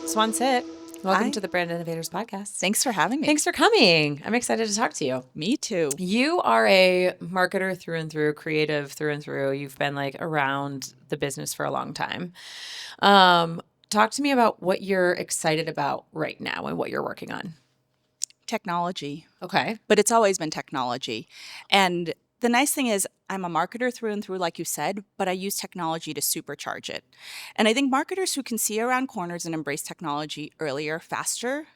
Swan Sit. Welcome Hi. to the Brand Innovators podcast. Thanks for having me. Thanks for coming. I'm excited to talk to you. Me too. You are a marketer through and through, creative through and through. You've been like around the business for a long time. Talk to me about what you're excited about right now and what you're working on. Technology. Okay. But it's always been technology. And the nice thing is I'm a marketer through and through, like you said, but I use technology to supercharge it. And I think marketers who can see around corners and embrace technology earlier, faster,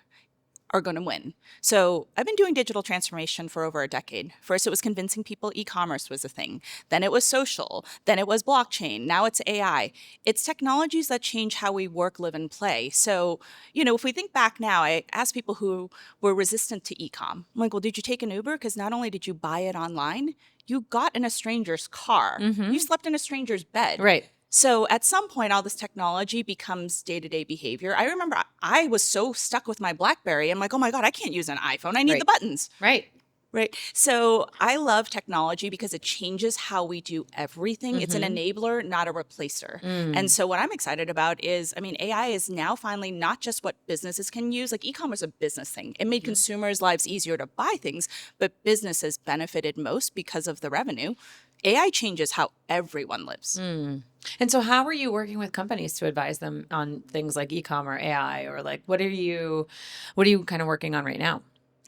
are going to win. So I've been doing digital transformation for over a decade. First, it was convincing people e-commerce was a thing. Then it was social. Then it was blockchain. Now it's AI. It's technologies that change how we work, live, and play. So, if we think back now, I asked people who were resistant to e-com. I'm like, well, did you take an Uber? Because not only did you buy it online, you got in a stranger's car. Mm-hmm. You slept in a stranger's bed. Right. So at some point, all this technology becomes day-to-day behavior. I remember I was so stuck with my BlackBerry. I'm like, oh my God, I can't use an iPhone. I need the buttons. Right. Right. So I love technology because it changes how we do everything. Mm-hmm. It's an enabler, not a replacer. And so what I'm excited about is, AI is now finally not just what businesses can use. Like e-commerce is a business thing. It made consumers' lives easier to buy things, but businesses benefited most because of the revenue. AI changes how everyone lives. And so how are you working with companies to advise them on things like e-com or AI, or like what are you kind of working on right now?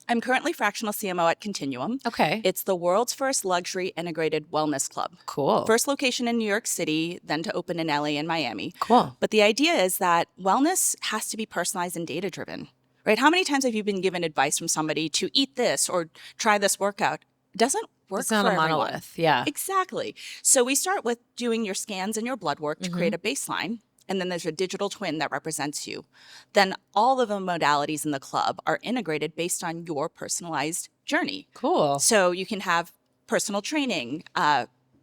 I'm currently fractional CMO at Continuum. Okay. It's the world's first luxury integrated wellness club. Cool. First location in New York City, then to open in LA and Miami. Cool. But the idea is that wellness has to be personalized and data driven, right? How many times have you been given advice from somebody to eat this or try this workout? It doesn't work It's not for a monolith. everyone. Yeah. Exactly. So we start with doing your scans and your blood work to create a baseline. And then there's a digital twin that represents you. Then all of the modalities in the club are integrated based on your personalized journey. Cool. So you can have personal training,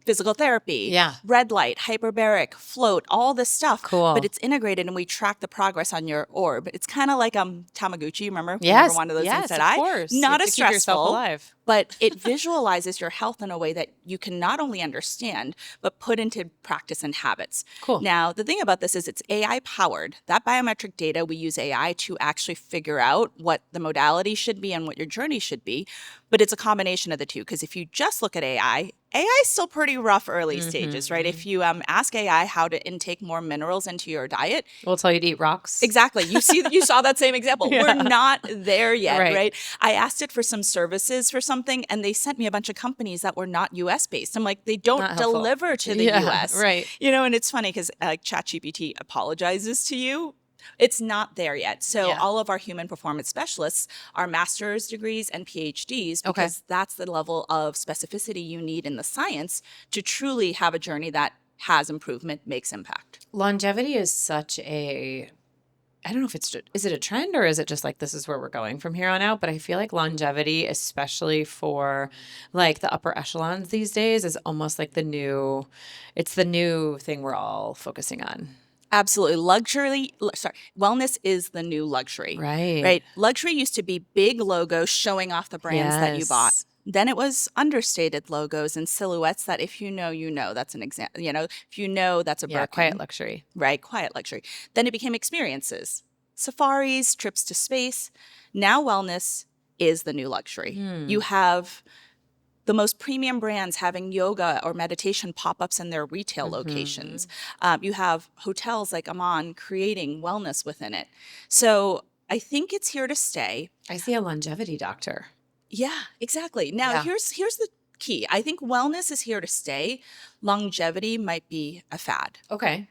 physical therapy, Yeah. red light, hyperbaric, float, all this stuff. Cool. But it's integrated and we track the progress on your orb. It's kind of like Tamagotchi, remember? Yes. Remember one of those Yes, things that of course. You not have as to keep yourself stressful, alive. but it visualizes your health in a way that you can not only understand, but put into practice and habits. Cool. Now, the thing about this is it's AI powered. That biometric data, we use AI to actually figure out what the modality should be and what your journey should be. But it's a combination of the two, because if you just look at AI is still pretty rough early stages, right? If you ask AI how to intake more minerals into your diet, We'll tell you to eat rocks. exactly. You saw that same example. Yeah. We're not there yet, Right. right? I asked it for some services for something, and they sent me a bunch of companies that were not US based. I'm like, they don't Not helpful. deliver to the Yeah, US. right. And it's funny because ChatGPT apologizes to you. It's not there yet. So Yeah. all of our human performance specialists are master's degrees and PhDs because that's the level of specificity you need in the science to truly have a journey that has improvement, makes impact. Longevity is such I don't know if is it a trend or is it just like this is where we're going from here on out? But I feel like longevity, especially for like the upper echelons these days, is almost like the new thing we're all focusing on. Absolutely. Wellness is the new luxury. Right. Luxury used to be big logos showing off the brands that you bought. Yes. Then it was understated logos and silhouettes that if you know, that's an example. If you know, that's a Yeah, Birkin. quiet luxury. Right, quiet luxury. Then it became experiences, safaris, trips to space. Now wellness is the new luxury. You have the most premium brands having yoga or meditation pop-ups in their retail locations. You have hotels like Aman creating wellness within it. So I think it's here to stay. I see a longevity doctor. Yeah, exactly. Now, Yeah. here's the key. I think wellness is here to stay. Longevity might be a fad. Okay.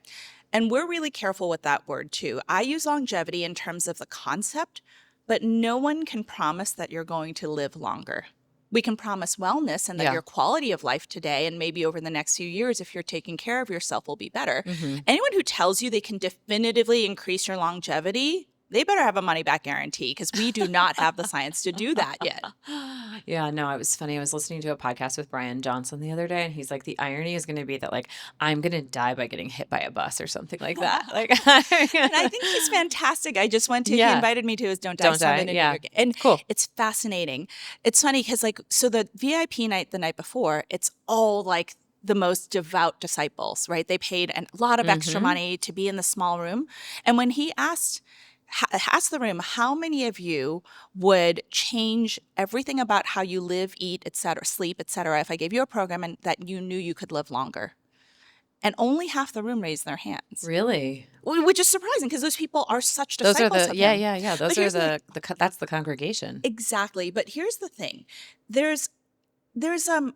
And we're really careful with that word too. I use longevity in terms of the concept, but no one can promise that you're going to live longer. We can promise wellness and that Yeah. your quality of life today and maybe over the next few years, if you're taking care of yourself, will be better. Mm-hmm. Anyone who tells you they can definitively increase your longevity, they better have a money-back guarantee because we do not have the science to do that yet. Yeah, no, it was funny. I was listening to a podcast with Brian Johnson the other day, and he's like, the irony is going to be that, like, I'm going to die by getting hit by a bus or something like that. Like, And I think he's fantastic. I just went to, Yeah. he invited me to his Don't Die Don't Summit Die, in yeah. New York. And Cool. it's fascinating. It's funny because so the VIP night the night before, it's all like the most devout disciples, right? They paid a lot of extra Mhm. money to be in the small room. And when he asked, ask the room, how many of you would change everything about how you live, eat, etc., sleep, etc., if I gave you a program and that you knew you could live longer? And only half the room raised their hands, Really? which is surprising because those people are such Those are disciples the of yeah, him. yeah, yeah. But Those are here's the thing. that's the congregation. Exactly. But here's the thing. There's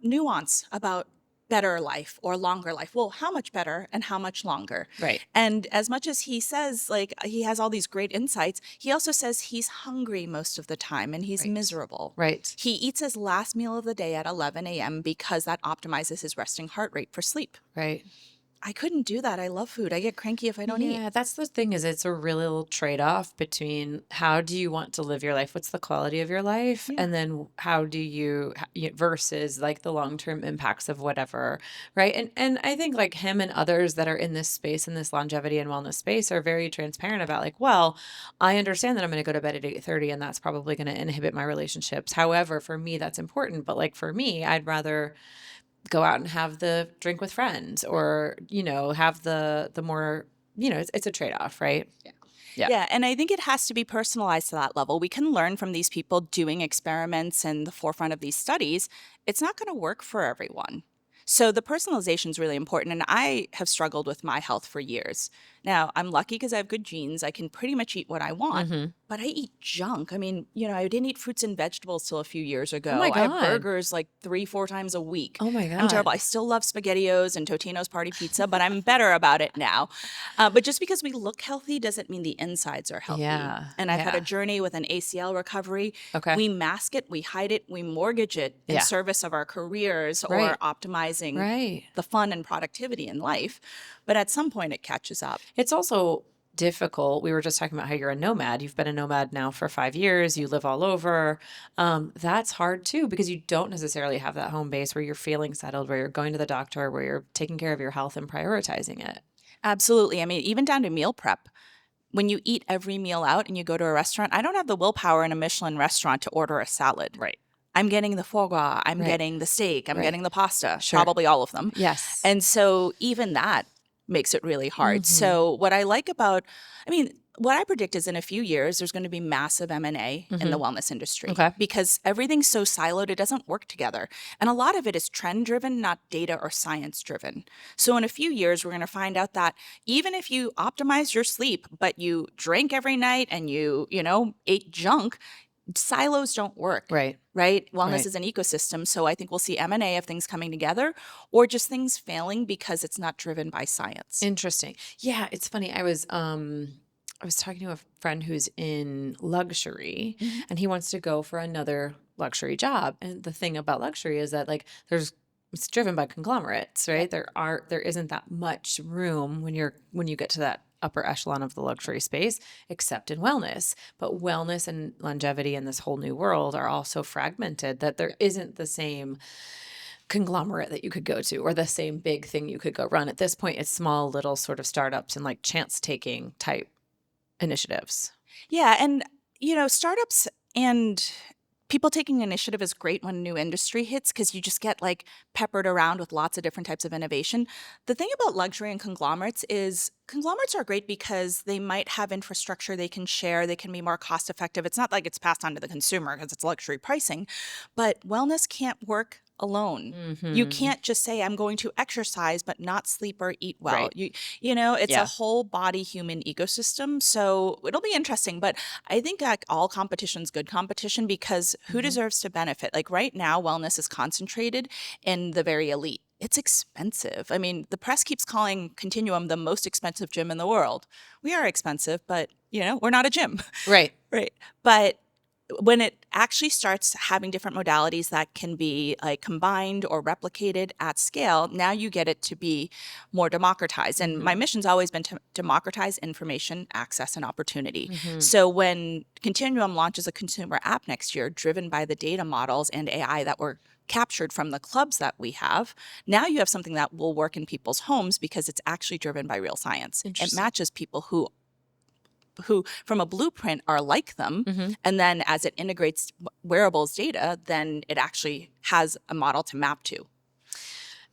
nuance about better life or longer life. Well, how much better and how much longer? Right. And as much as he says, like, he has all these great insights, he also says he's hungry most of the time and he's Right. miserable. Right. He eats his last meal of the day at 11 a.m. because that optimizes his resting heart rate for sleep. Right. I couldn't do that. I love food. I get cranky if I don't eat. Yeah, that's the thing is it's a really little trade-off between how do you want to live your life? What's the quality of your life? Yeah. And then how do versus like the long-term impacts of whatever, right? And I think like him and others that are in this space, in this longevity and wellness space are very transparent about like, well, I understand that I'm going to go to bed at 8:30 and that's probably going to inhibit my relationships. However, for me that's important, but like for me, I'd rather go out and have the drink with friends or, have the more, it's a trade-off, right? Yeah. Yeah. Yeah, and I think it has to be personalized to that level. We can learn from these people doing experiments in the forefront of these studies. It's not going to work for everyone. So the personalization is really important. And I have struggled with my health for years. Now, I'm lucky because I have good genes. I can pretty much eat what I want, Mm-hmm. but I eat junk. I mean, I didn't eat fruits and vegetables till a few years Oh my ago. I have God. burgers like 3-4 times a week. Oh my I'm terrible. God. I still love SpaghettiOs and Totino's party pizza, but I'm better about it now. But just because we look healthy doesn't mean the insides are healthy. Yeah. And I've had a Yeah. journey with an ACL recovery. Okay. We mask it, we hide it, we mortgage it in Yeah. service of our careers or Right. optimizing Right. the fun and productivity in life. But at some point, it catches up. It's also difficult. We were just talking about how you're a nomad. You've been a nomad now for 5 years. You live all over. That's hard too because you don't necessarily have that home base where you're feeling settled, where you're going to the doctor, where you're taking care of your health and prioritizing it. Absolutely. I mean, even down to meal prep. When you eat every meal out and you go to a restaurant, I don't have the willpower in a Michelin restaurant to order a salad. Right. I'm getting the foie gras, I'm Right. getting the steak, I'm Right. getting the pasta, Sure. probably all of them. Yes. And so even that makes it really hard. Mm-hmm. So what I like about, what I predict is in a few years, there's going to be massive M&A in the wellness industry. Okay. Because everything's so siloed, it doesn't work together. And a lot of it is trend driven, not data or science driven. So in a few years, we're going to find out that even if you optimize your sleep, but you drank every night and you ate junk, silos don't work. Right. Right? Wellness Right. is an ecosystem. So I think we'll see M&A of things coming together or just things failing because it's not driven by science. Interesting. Yeah, it's funny. I was talking to a friend who's in luxury and he wants to go for another luxury job. And the thing about luxury is that like it's driven by conglomerates, right? There isn't that much room when you get to that upper echelon of the luxury space, except in wellness. But wellness and longevity in this whole new world are also fragmented, that there isn't the same conglomerate that you could go to or the same big thing you could go run. At this point, it's small little sort of startups and like chance taking type initiatives. Yeah. And, startups and people taking initiative is great when a new industry hits because you just get like peppered around with lots of different types of innovation. The thing about luxury and conglomerates is conglomerates are great because they might have infrastructure they can share. They can be more cost effective. It's not like it's passed on to the consumer because it's luxury pricing, but wellness can't work alone. You can't just say I'm going to exercise but not sleep or eat well. Right. It's Yeah. a whole body human ecosystem. So it'll be interesting, but I think like all competition's good competition because who deserves to benefit? Like right now wellness is concentrated in the very elite. It's expensive. I mean, the press keeps calling Continuum the most expensive gym in the world. We are expensive, but we're not a gym. Right. Right. But when it actually starts having different modalities that can be like combined or replicated at scale, now you get it to be more democratized. And my mission's always been to democratize information, access, and opportunity. So when Continuum launches a consumer app next year, driven by the data models and AI that were captured from the clubs that we have, now you have something that will work in people's homes because it's actually driven by real science. It Interesting. matches people who from a blueprint are like them. And then as it integrates wearables data, then it actually has a model to map to.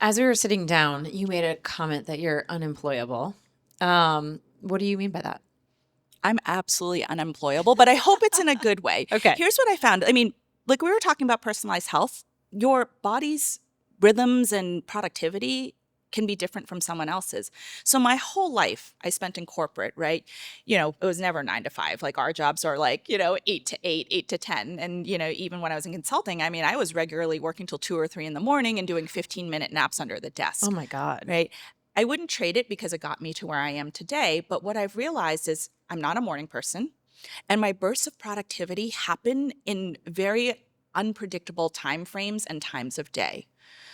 As we were sitting down, you made a comment that you're unemployable. What do you mean by that? I'm absolutely unemployable, but I hope it's in a good way. Okay. Here's what I found. I mean, like we were talking about personalized health, your body's rhythms and productivity can be different from someone else's. So my whole life I spent in corporate, right? It was never 9 to 5. Like our jobs are like, 8 to 8, 8 to 10. And, even when I was in consulting, I mean, I was regularly working till 2 or 3 in the morning and doing 15-minute naps under the Oh desk, my God. right? I wouldn't trade it because it got me to where I am today. But what I've realized is I'm not a morning person. And my bursts of productivity happen in very unpredictable time frames and times of day.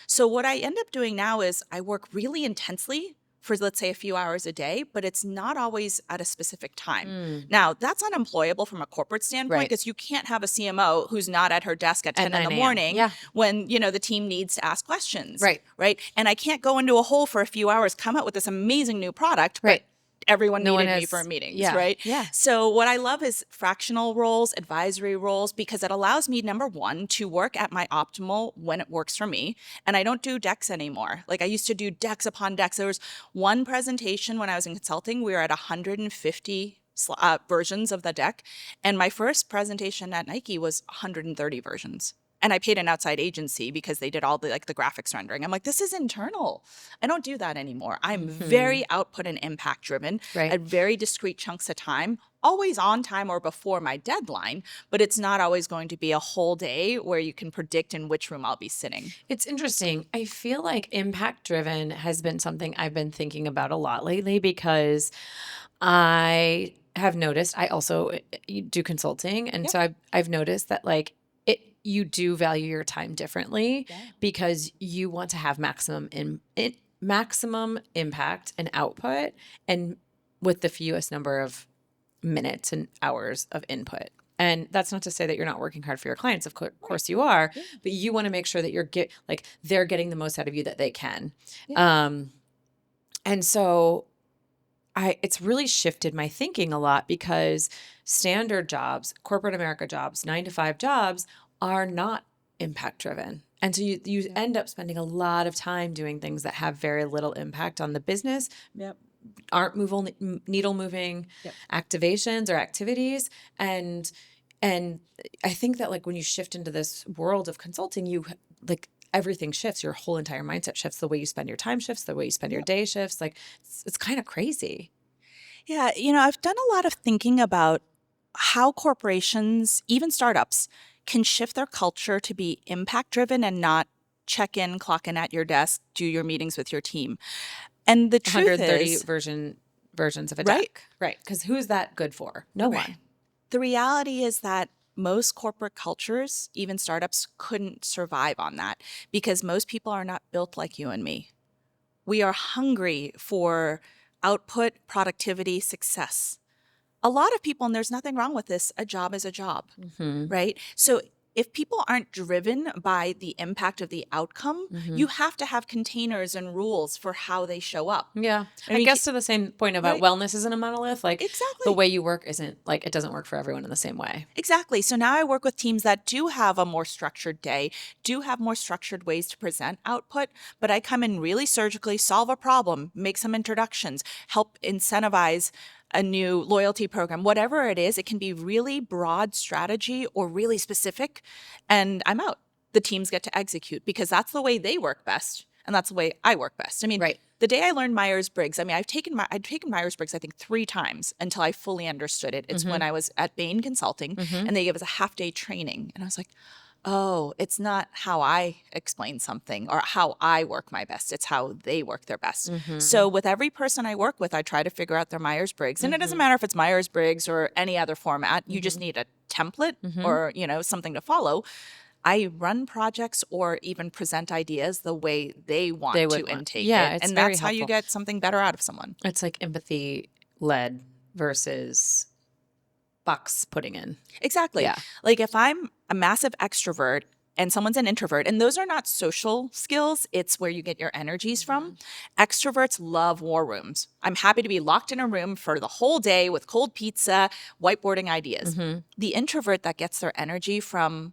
So what I end up doing now is I work really intensely for, let's say, a few hours a day, but it's not always at a specific time. Now, that's unemployable from a corporate standpoint Right. because you can't have a CMO who's not at her desk at At 10 in the 9 a.m. morning Yeah. when, the team needs to ask questions. Right. Right. And I can't go into a hole for a few hours, come out with this amazing new product, Right. but everyone No one needed me has- for meetings, yeah, right? yeah. So what I love is fractional roles, advisory roles, because it allows me, number one, to work at my optimal when it works for me. And I don't do decks anymore. Like I used to do decks upon decks. There was one presentation when I was in consulting, we were at 150 versions of the deck. And my first presentation at Nike was 130 versions. And I paid an outside agency because they did all the graphics rendering. I'm like, this is internal. I don't do that anymore. I'm very output and impact driven Right. at very discrete chunks of time, always on time or before my deadline, but it's not always going to be a whole day where you can predict in which room I'll be sitting. It's interesting. I feel like impact driven has been something I've been thinking about a lot lately because I have noticed I also do consulting. And Yep. so I've noticed that you do value your time differently because you want to have maximum impact and output and with the fewest number of minutes and hours of input. And that's not to say that you're not working hard for your clients. Of course you are, but you want to make sure that they're getting the most out of you that they can. And so it's really shifted my thinking a lot because standard jobs, corporate America jobs, 9 to 5 jobs are not impact driven. And so you end up spending a lot of time doing things that have very little impact on the business, aren't needle moving activations or activities. And I think that when you shift into this world of consulting, everything shifts. Your whole entire mindset shifts. The way you spend your time shifts, the way you spend your day shifts. It's kind of crazy. Yeah. I've done a lot of thinking about how corporations, even startups, can shift their culture to be impact driven and not check in, clock in at your desk, do your meetings with your team. And the truth 130 is, versions of a Right. deck. Right. Because who's that good for? No one. The reality is that most corporate cultures, even startups, couldn't survive on that because most people are not built like you and me. We are hungry for output, productivity, success. A lot of people, and there's nothing wrong with this, a job is a job, right? So if people aren't driven by the impact of the outcome, you have to have containers and rules for how they show up. Yeah. I mean, guess to the same point about wellness isn't a monolith. Exactly. The way you work isn't it doesn't work for everyone in the same way. Exactly. So now I work with teams that do have a more structured day, do have more structured ways to present output, but I come in really surgically, solve a problem, make some introductions, help incentivize a new loyalty program, whatever it is. It can be really broad strategy or really specific, and I'm out. The teams get to execute because that's the way they work best, and that's the way I work best. I mean, the day I learned Myers-Briggs, I'd taken Myers-Briggs, I think 3 times until I fully understood it. It's when I was at Bain Consulting, and they gave us a half-day training, and I was like, oh, it's not how I explain something or how I work my best. It's how they work their best. So with every person I work with, I try to figure out their Myers-Briggs. And it doesn't matter if it's Myers-Briggs or any other format. You just need a template or, something to follow. I run projects or even present ideas the way they want to intake it. It's and very that's how you helpful. get something better out of someone. It's like empathy led versus box putting in. Exactly. Yeah. Like if I'm a massive extrovert and someone's an introvert, and those are not social skills, it's where you get your energies from. Extroverts love war rooms. I'm happy to be locked in a room for the whole day with cold pizza, whiteboarding ideas. The introvert that gets their energy from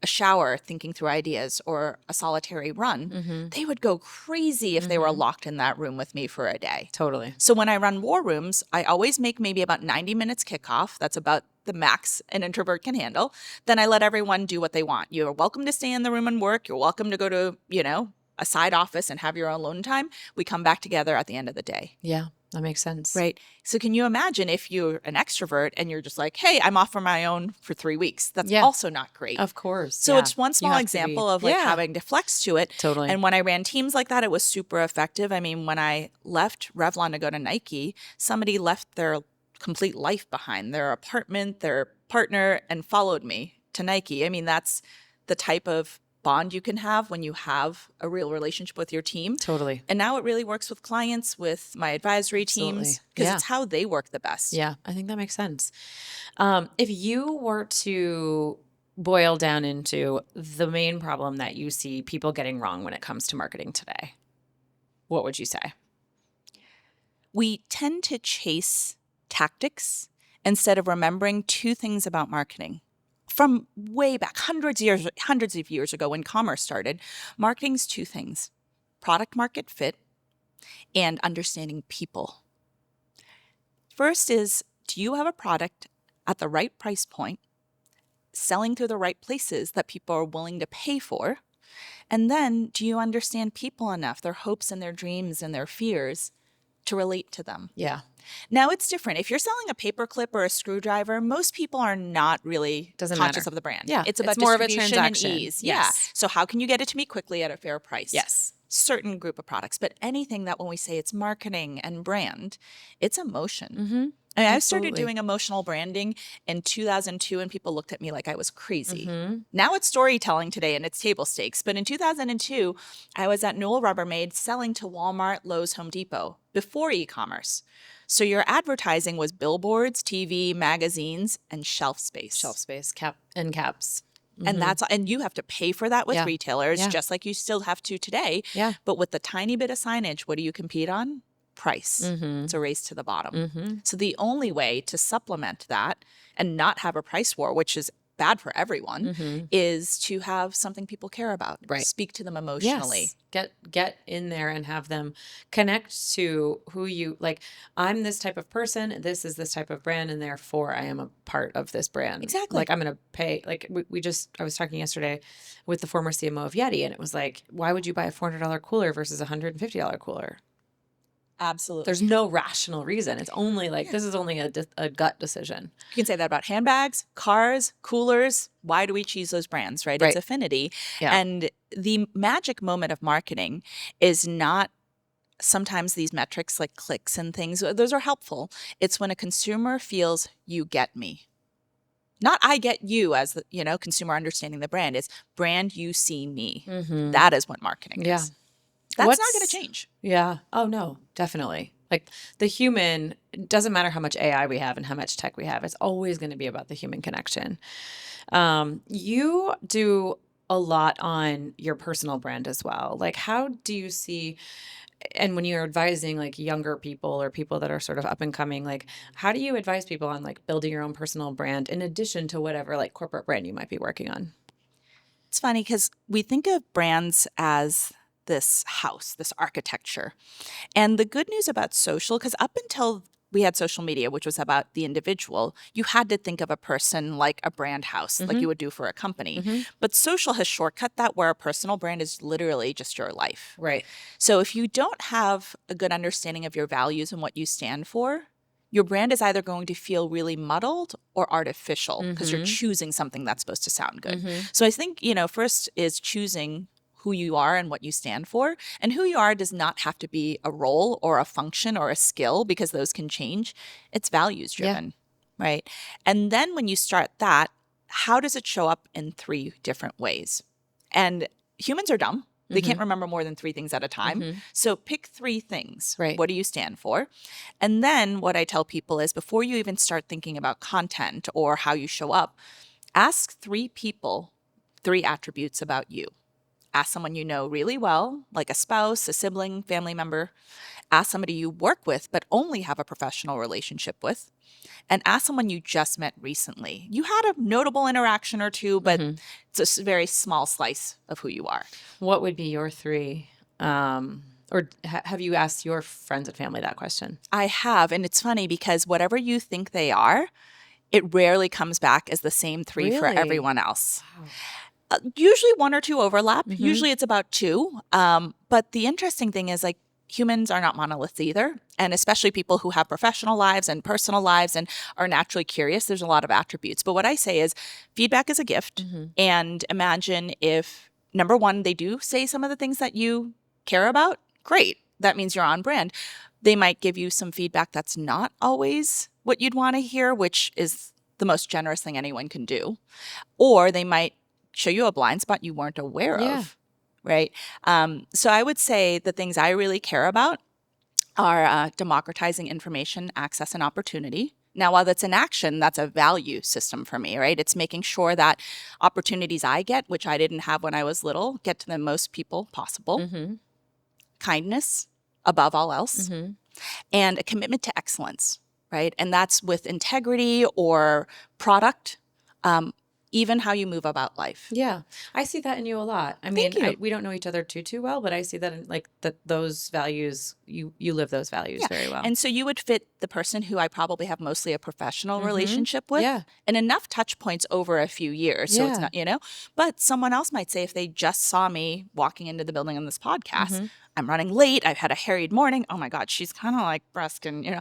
a a shower thinking through ideas or a solitary run, they would go crazy if they were locked in that room with me for a day. Totally. So when I run war rooms, I always make maybe about 90 minutes kickoff. That's about the max an introvert can handle. Then I let everyone do what they want. You're welcome to stay in the room and work. You're welcome to go to, a side office and have your own alone time. We come back together at the end of the day. Yeah, that makes sense. Right. So can you imagine if you're an extrovert and you're just like, hey, I'm off on my own for 3 weeks? That's also not great. Of course. So it's one small example of having to flex to it. Totally. And when I ran teams like that, it was super effective. I mean, when I left Revlon to go to Nike, somebody left their complete life behind, their apartment, their partner, and followed me to Nike. I mean, that's the type of bond you can have when you have a real relationship with your team. Totally. And now it really works with clients, with my advisory teams, because it's how they work the best. Yeah, I think that makes sense. If you were to boil down into the main problem that you see people getting wrong when it comes to marketing today, what would you say? We tend to chase tactics instead of remembering two things about marketing. From way back, hundreds of years ago when commerce started, marketing's two things: product market fit and understanding people. First is, do you have a product at the right price point, selling through the right places that people are willing to pay for? And then, do you understand people enough, their hopes and their dreams and their fears, to relate to them? Yeah. Now, it's different. If you're selling a paperclip or a screwdriver, most people are not really conscious of the brand. Yeah. It's about more of a distribution and transaction. ease. Yes. Yeah. So how can you get it to me quickly at a fair price? Yes. Certain group of products. But anything that when we say it's marketing and brand, it's emotion. Mm-hmm. I mean, I started doing emotional branding in 2002 and people looked at me like I was crazy. Mm-hmm. Now it's storytelling today and it's table stakes. But in 2002, I was at Newell Rubbermaid selling to Walmart, Lowe's, Home Depot before e-commerce. So your advertising was billboards, TV, magazines, and shelf space. Shelf space, caps. And and you have to pay for that with retailers, just like you still have to today. Yeah. But with the tiny bit of signage, what do you compete on? Price. It's a race to the bottom. So the only way to supplement that and not have a price war, which is bad for everyone, is to have something people care about. Right. Speak to them emotionally. Yes. Get in there and have them connect to who you like. I'm this type of person. This is this type of brand, and therefore I am a part of this brand. Exactly. Like I'm going to pay. Like I was talking yesterday with the former CMO of Yeti, and it was like, why would you buy a $400 cooler versus a $150 cooler? Absolutely. There's no rational reason. It's only like, this is only a gut decision. You can say that about handbags, cars, coolers. Why do we choose those brands, right? It's affinity. Yeah. And the magic moment of marketing is not sometimes these metrics like clicks and things. Those are helpful. It's when a consumer feels you get me. Not I get you as the, consumer understanding the brand. It's brand you see me. Mm-hmm. That is what marketing Yeah. is. That's not going to change. Yeah. Oh, no, definitely. Like the human, it doesn't matter how much AI we have and how much tech we have. It's always going to be about the human connection. You do a lot on your personal brand as well. Like how do you see, and when you're advising like younger people or people that are sort of up and coming, like how do you advise people on like building your own personal brand in addition to whatever like corporate brand you might be working on? It's funny because we think of brands as this house, this architecture. And the good news about social, because up until we had social media, which was about the individual, you had to think of a person like a brand house, like you would do for a company. But social has shortcut that, where a personal brand is literally just your life. Right. So if you don't have a good understanding of your values and what you stand for, your brand is either going to feel really muddled or artificial because you're choosing something that's supposed to sound good. So I think, first is choosing who you are and what you stand for. And who you are does not have to be a role or a function or a skill, because those can change. It's values driven, right? And then when you start that, how does it show up in 3 different ways? And humans are dumb. They can't remember more than 3 things at a time. So pick 3 things. Right. What do you stand for? And then what I tell people is, before you even start thinking about content or how you show up, ask 3 people 3 attributes about you. Ask someone you know really well, like a spouse, a sibling, family member. Ask somebody you work with but only have a professional relationship with. And ask someone you just met recently. You had a notable interaction or two, but Mm-hmm. it's a very small slice of who you are. What would be your three? Or have you asked your friends and family that question? I have, and it's funny because whatever you think they are, it rarely comes back as the same three for Really? everyone else. Wow. Usually one or two overlap. Mm-hmm. Usually it's about two. But the interesting thing is, like, humans are not monoliths either. And especially people who have professional lives and personal lives and are naturally curious, there's a lot of attributes. But what I say is feedback is a gift. Mm-hmm. And imagine if, number one, they do say some of the things that you care about. Great. That means you're on brand. They might give you some feedback that's not always what you'd want to hear, which is the most generous thing anyone can do. Or they might show you a blind spot you weren't aware Yeah. of, right? So I would say the things I really care about are democratizing information, access, and opportunity. Now, while that's an action, that's a value system for me, right? It's making sure that opportunities I get, which I didn't have when I was little, get to the most people possible. Mm-hmm. Kindness above all else, Mm-hmm. and a commitment to excellence, right? And that's with integrity or product, even how you move about life. Yeah, I see that in you a lot. I Thank mean, you. we don't know each other too well, but I see that in like that those values you live those values Yeah. very well. And so you would fit the person who I probably have mostly a professional Mm-hmm. relationship with, Yeah. and enough touch points over a few years. So it's Yeah. not, but someone else might say if they just saw me walking into the building on this podcast, Mm-hmm. I'm running late, I've had a harried morning. Oh my God, she's kind of like brusque and,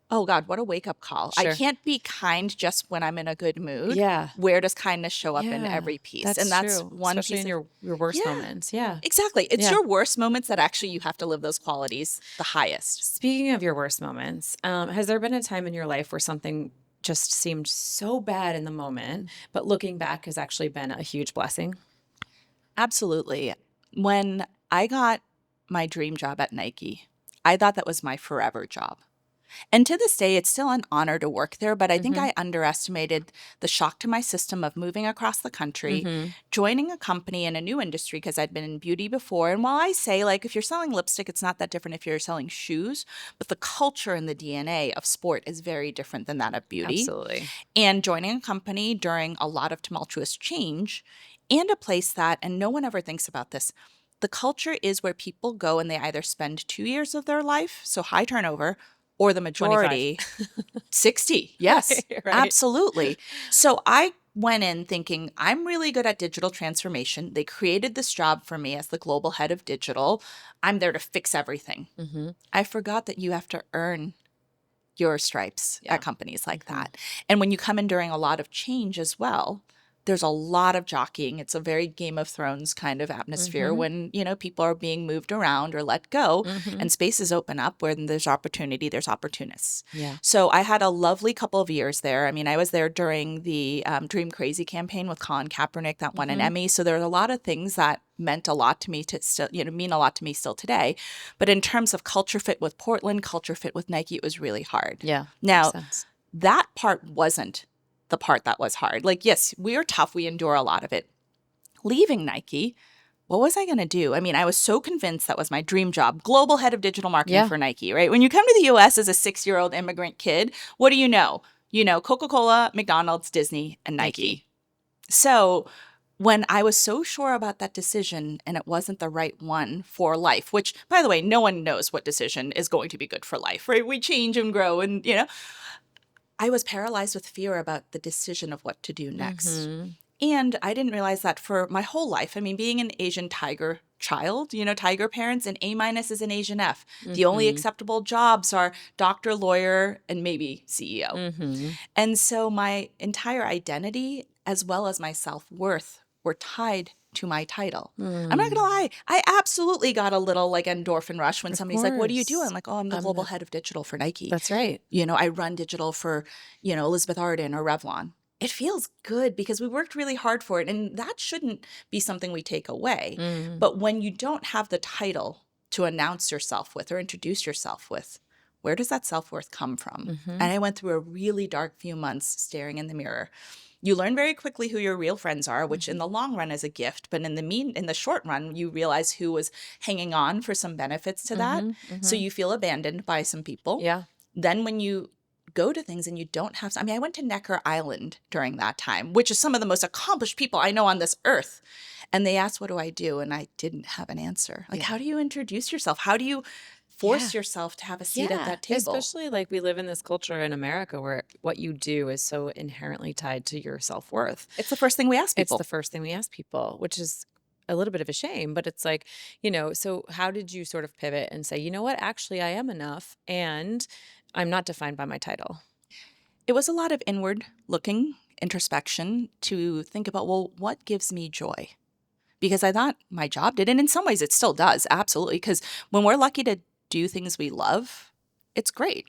oh God, what a wake up call. I Sure. can't be kind just when I'm in a good mood. Yeah. Where does kindness show up in Yeah. every piece? And That's that's true, one especially piece in of, your worst yeah, moments. Yeah. exactly. It's Yeah. your worst moments that actually you have to live those qualities the highest. Speaking of your worst moments, has there been a time in your life where something just seemed so bad in the moment, but looking back has actually been a huge blessing? Absolutely. When I got my dream job at Nike, I thought that was my forever job. And to this day, it's still an honor to work there, but I think Mm-hmm. I underestimated the shock to my system of moving across the country, Mm-hmm. joining a company in a new industry because I'd been in beauty before. And while I say, like, if you're selling lipstick, it's not that different if you're selling shoes, but the culture and the DNA of sport is very different than that of beauty. Absolutely. And joining a company during a lot of tumultuous change and a place that, and no one ever thinks about this, the culture is where people go and they either spend 2 years of their life, so high turnover, or the 25. majority, 60. Yes, Right. absolutely. So I went in thinking I'm really good at digital transformation. They created this job for me as the global head of digital. I'm there to fix everything. Mm-hmm. I forgot that you have to earn your stripes Yeah. at companies like Mhm. that. And when you come in during a lot of change as well, there's a lot of jockeying. It's a very Game of Thrones kind of atmosphere Mm-hmm. when, people are being moved around or let go Mm-hmm. and spaces open up where there's opportunity, there's opportunists. Yeah. So I had a lovely couple of years there. I mean, I was there during the Dream Crazy campaign with Colin Kaepernick that won an Mm-hmm. Emmy. So there are a lot of things that meant a lot to me to still, mean a lot to me still today. But in terms of culture fit with Portland, culture fit with Nike, it was really hard. Yeah. Now, Makes sense. that part wasn't the part that was hard. Like, yes, we are tough. We endure a lot of it. Leaving Nike, what was I going to do? I mean, I was so convinced that was my dream job, global head of digital marketing Yeah. for Nike, right? When you come to the US as a 6-year-old immigrant kid, what do you know? You know Coca-Cola, McDonald's, Disney, and Nike. Nike. So when I was so sure about that decision and it wasn't the right one for life, which, by the way, no one knows what decision is going to be good for life, right? We change and grow and, I was paralyzed with fear about the decision of what to do next. Mm-hmm. And I didn't realize that for my whole life. I mean, being an Asian tiger child, tiger parents, an A minus is an Asian F. The only Mm-hmm. acceptable jobs are doctor, lawyer, and maybe CEO. Mm-hmm. And so my entire identity, as well as my self worth, were tied to my title. I'm not going to lie. I absolutely got a little like endorphin rush when Of somebody's like, what do you do? course. I'm like, oh, I'm the global head of digital for Nike. That's right. I run digital for, Elizabeth Arden or Revlon. It feels good because we worked really hard for it. And that shouldn't be something we take away. Mm. But when you don't have the title to announce yourself with or introduce yourself with, where does that self-worth come from? Mm-hmm. And I went through a really dark few months staring in the mirror. You learn very quickly who your real friends are, which in the long run is a gift, but in the short run, you realize who was hanging on for some benefits to that. So you feel abandoned by some people. Yeah. Then when you go to things and you don't have, I mean, I went to Necker Island during that time, which is some of the most accomplished people I know on this earth. And they asked, what do I do? And I didn't have an answer. Like, how do you introduce yourself? How do you force yourself to have a seat at that table? Especially like we live in this culture in America where what you do is so inherently tied to your self-worth. It's the first thing we ask It's people. the first thing we ask people, which is a little bit of a shame, but it's like, so how did you sort of pivot and say, you know what, actually I am enough and I'm not defined by my title? It was a lot of inward looking, introspection to think about, well, what gives me joy? Because I thought my job did. And in some ways it still does. Absolutely. Because when we're lucky to do things we love, it's great.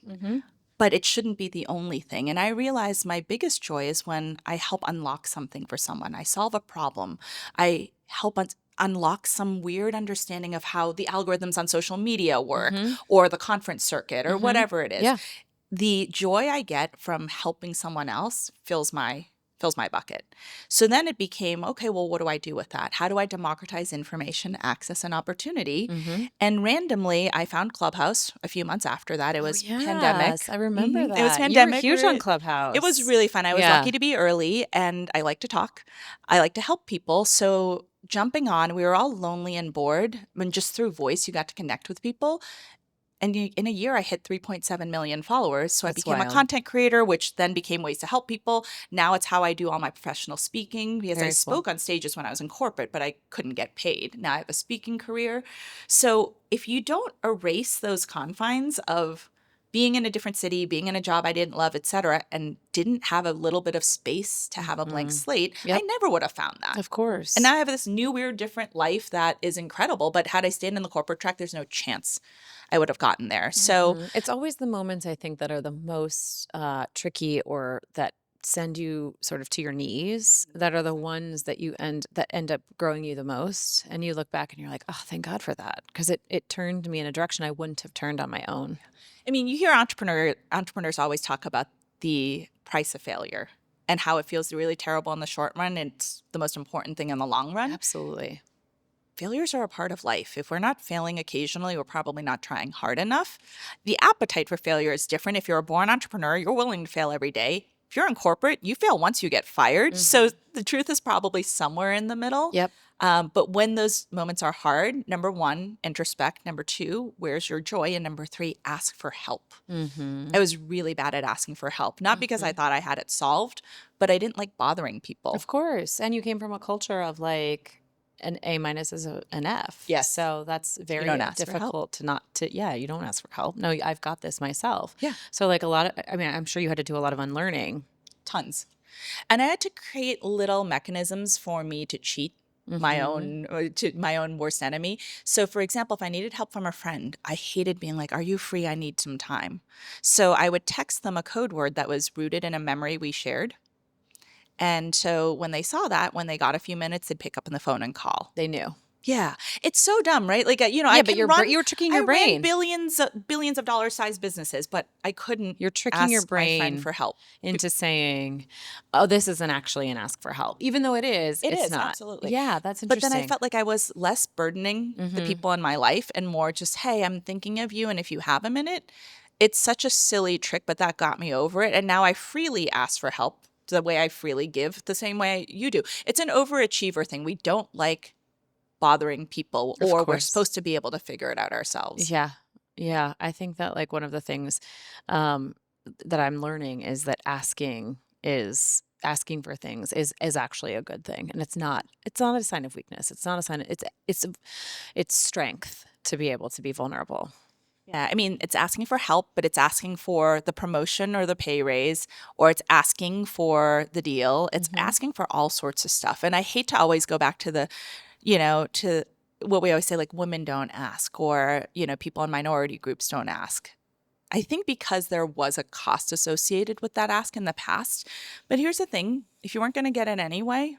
But it shouldn't be the only thing. And I realized my biggest joy is when I help unlock something for someone. I solve a problem. I help unlock some weird understanding of how the algorithms on social media work or the conference circuit or whatever it is. Yeah. The joy I get from helping someone else fills my bucket. So then it became, okay, well, what do I do with that? How do I democratize information, access, and opportunity? And randomly, I found Clubhouse a few months after that. It was pandemic. Yes, I remember that. It was pandemic. You were huge on Clubhouse. It was really fun. I was lucky to be early, and I like to talk. I like to help people. So jumping on, we were all lonely and bored. And just through voice, you got to connect with people. And in a year, I hit 3.7 million followers. So I became a content creator, which then became ways to help people. Now it's how I do all my professional speaking because I spoke on stages when I was in corporate, but I couldn't get paid. Now I have a speaking career. So if you don't erase those confines of being in a different city, being in a job I didn't love, et cetera, and didn't have a little bit of space to have a blank slate, I never would have found that. Of course. And now I have this new, weird, different life that is incredible. But had I stayed in the corporate track, there's no chance I would have gotten there. So it's always the moments I think that are the most tricky or that send you sort of to your knees that are the ones that end up growing you the most. And you look back and you're like, oh, thank God for that. Because it turned me in a direction I wouldn't have turned on my own. I mean, you hear entrepreneurs always talk about the price of failure and how it feels really terrible in the short run. And it's the most important thing in the long run. Absolutely. Failures are a part of life. If we're not failing occasionally, we're probably not trying hard enough. The appetite for failure is different. If you're a born entrepreneur, you're willing to fail every day. If you're in corporate, you fail once you get fired. So the truth is probably somewhere in the middle. Yep. But when those moments are hard, number one, introspect. Number two, where's your joy? And number three, ask for help. I was really bad at asking for help, not because I thought I had it solved, but I didn't like bothering people. Of course. And you came from a culture of like, an A- is an F. Yes. So that's very difficult you don't ask for help. No, I've got this myself. Yeah. So like I'm sure you had to do a lot of unlearning. Tons. And I had to create little mechanisms for me to cheat my own worst enemy. So for example, if I needed help from a friend, I hated being like, are you free? I need some time. So I would text them a code word that was rooted in a memory we shared. And so when they saw that, when they got a few minutes, they'd pick up on the phone and call. They knew. Yeah. It's so dumb, right? Like, you know, but you were tricking your brain. Billions of dollars sized businesses, but I couldn't You're tricking your brain my friend for help into saying, oh, this isn't actually an ask for help. Even though it's not. Absolutely. Yeah, that's interesting. But then I felt like I was less burdening the people in my life and more just, hey, I'm thinking of you. And if you have a minute, it's such a silly trick, but that got me over it. And now I freely ask for help the way I freely give, the same way you do. It's an overachiever thing. We don't like bothering people, or we're supposed to be able to figure it out ourselves. Yeah. Yeah. I think that like one of the things that I'm learning is that asking for things is actually a good thing. And it's not a sign of weakness. It's not a sign it's strength to be able to be vulnerable. Yeah, I mean, it's asking for help, but it's asking for the promotion or the pay raise, or it's asking for the deal. It's asking for all sorts of stuff. And I hate to always go back to to what we always say, like women don't ask, or, people in minority groups don't ask. I think because there was a cost associated with that ask in the past. But here's the thing, if you weren't going to get it anyway,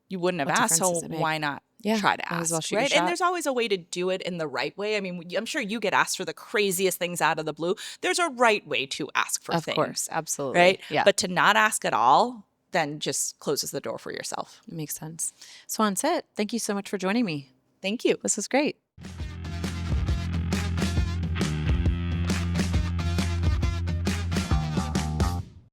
you wouldn't have asked. So why not try to ask, right? And there's always a way to do it in the right way. I mean, I'm sure you get asked for the craziest things out of the blue. There's a right way to ask for things. Of course, absolutely. Right? Yeah. But to not ask at all, then just closes the door for yourself. Makes sense. Swan Sit, thank you so much for joining me. Thank you. This was great.